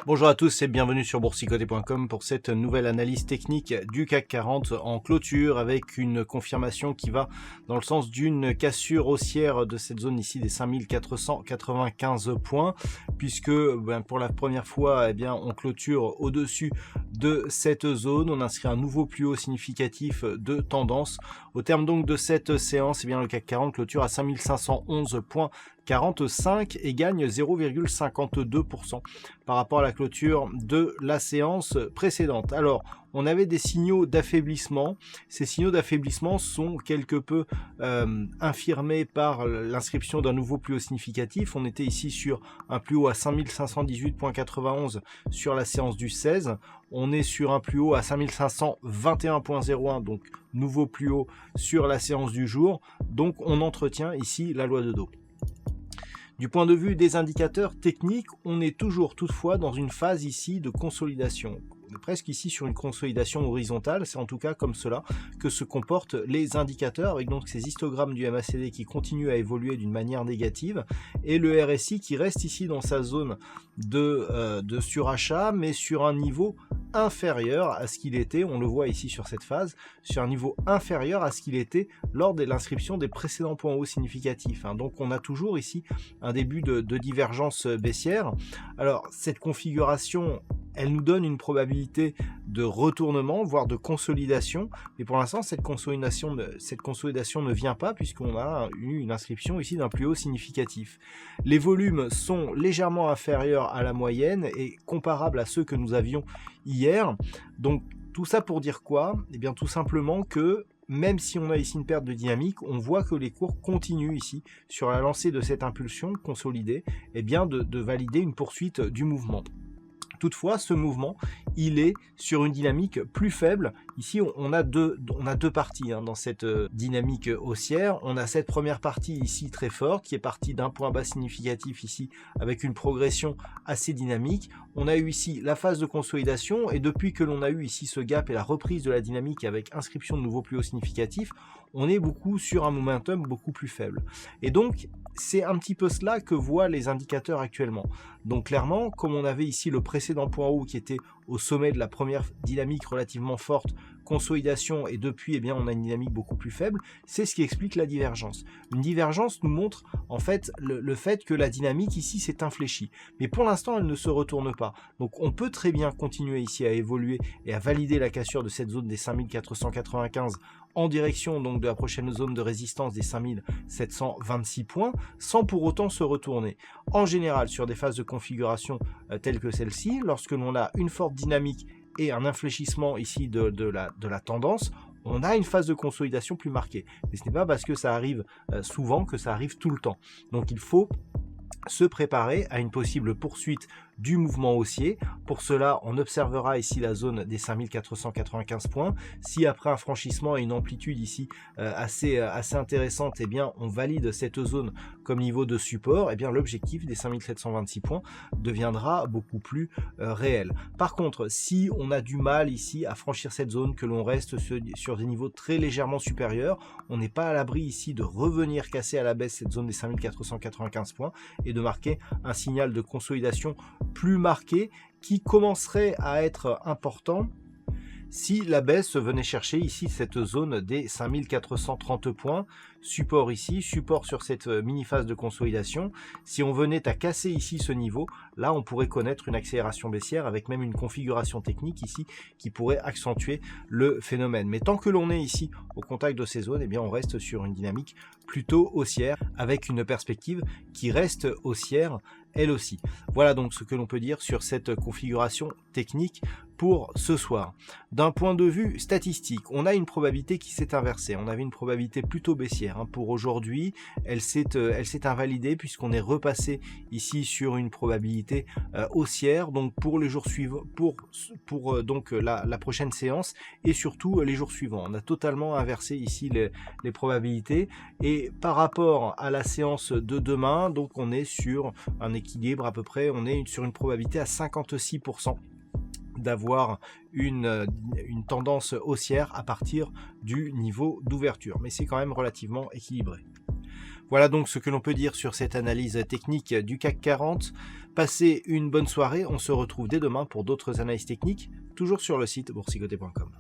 Bonjour à tous et bienvenue sur boursicoté.com pour cette nouvelle analyse technique du CAC 40 en clôture avec une confirmation qui va dans le sens d'une cassure haussière de cette zone ici des 5495 points puisque pour la première fois on clôture au-dessus de cette zone, on inscrit un nouveau plus haut significatif de tendance. Au terme donc de cette séance, le CAC 40 clôture à 5511 points 45 et gagne 0,52% par rapport à la clôture de la séance précédente. Alors, on avait des signaux d'affaiblissement. Ces signaux d'affaiblissement sont quelque peu infirmés par l'inscription d'un nouveau plus haut significatif. On était ici sur un plus haut à 5518,91 sur la séance du 16. On est sur un plus haut à 5521,01, donc nouveau plus haut sur la séance du jour. Donc, on entretient ici la loi de Dow. Du point de vue des indicateurs techniques, on est toujours toutefois dans une phase ici de consolidation. On est presque ici sur une consolidation horizontale, c'est en tout cas comme cela que se comportent les indicateurs, avec donc ces histogrammes du MACD qui continuent à évoluer d'une manière négative, et le RSI qui reste ici dans sa zone de surachat, mais sur un niveau inférieur à ce qu'il était, on le voit ici sur cette phase, sur un niveau inférieur à ce qu'il était lors de l'inscription des précédents points hauts significatifs. Donc on a toujours ici un début de divergence baissière. Alors cette configuration, elle nous donne une probabilité de retournement, voire de consolidation, mais pour l'instant cette consolidation ne vient pas puisqu'on a eu une inscription ici d'un plus haut significatif. Les volumes sont légèrement inférieurs à la moyenne et comparables à ceux que nous avions hier. Donc tout ça pour dire quoi? Tout simplement que même si on a ici une perte de dynamique, on voit que les cours continuent ici sur la lancée de cette impulsion consolidée, de valider une poursuite du mouvement. Toutefois, ce mouvement, il est sur une dynamique plus faible. Ici, on a deux parties dans cette dynamique haussière. On a cette première partie ici très forte, qui est partie d'un point bas significatif ici, avec une progression assez dynamique. On a eu ici la phase de consolidation, et depuis que l'on a eu ici ce gap et la reprise de la dynamique avec inscription de nouveaux plus hauts significatifs, on est beaucoup sur un momentum beaucoup plus faible. Et donc, c'est un petit peu cela que voient les indicateurs actuellement. Donc clairement, comme on avait ici le précédent point haut qui était au sommet de la première dynamique relativement forte, consolidation, et depuis on a une dynamique beaucoup plus faible, c'est ce qui explique la divergence. Une divergence nous montre en fait le fait que la dynamique ici s'est infléchie, mais pour l'instant elle ne se retourne pas. Donc on peut très bien continuer ici à évoluer et à valider la cassure de cette zone des 5495 en direction donc de la prochaine zone de résistance des 5726 points, sans pour autant se retourner. En général, sur des phases de configuration telles que celle-ci, lorsque l'on a une forte dynamique et un infléchissement ici de la tendance, on a une phase de consolidation plus marquée. Mais ce n'est pas parce que ça arrive souvent que ça arrive tout le temps. Donc il faut se préparer à une possible poursuite du mouvement haussier. Pour cela, on observera ici la zone des 5495 points. Si après un franchissement et une amplitude ici assez intéressante, on valide cette zone comme niveau de support, l'objectif des 5726 points deviendra beaucoup plus réel. Par contre, si on a du mal ici à franchir cette zone, que l'on reste sur des niveaux très légèrement supérieurs, on n'est pas à l'abri ici de revenir casser à la baisse cette zone des 5495 points et de marquer un signal de consolidation plus marqué qui commencerait à être important si la baisse venait chercher ici cette zone des 5430 points, support ici, support sur cette mini-phase de consolidation. Si on venait à casser ici ce niveau, là on pourrait connaître une accélération baissière avec même une configuration technique ici qui pourrait accentuer le phénomène. Mais tant que l'on est ici au contact de ces zones, on reste sur une dynamique plutôt haussière avec une perspective qui reste haussière elle aussi. Voilà donc ce que l'on peut dire sur cette configuration technique pour ce soir. D'un point de vue statistique, on a une probabilité qui s'est inversée. On avait une probabilité plutôt baissière haussière. Pour aujourd'hui, elle s'est invalidée puisqu'on est repassé ici sur une probabilité haussière. Donc pour les jours suivants, pour donc la prochaine séance et surtout les jours suivants, on a totalement inversé ici les probabilités. Et par rapport à la séance de demain, donc on est sur un équilibre à peu près, on est sur une probabilité à 56% d'avoir une tendance haussière à partir du niveau d'ouverture, mais c'est quand même relativement équilibré. Voilà donc ce que l'on peut dire sur cette analyse technique du CAC 40. Passez une bonne soirée, on se retrouve dès demain pour d'autres analyses techniques, toujours sur le site boursicoté.com.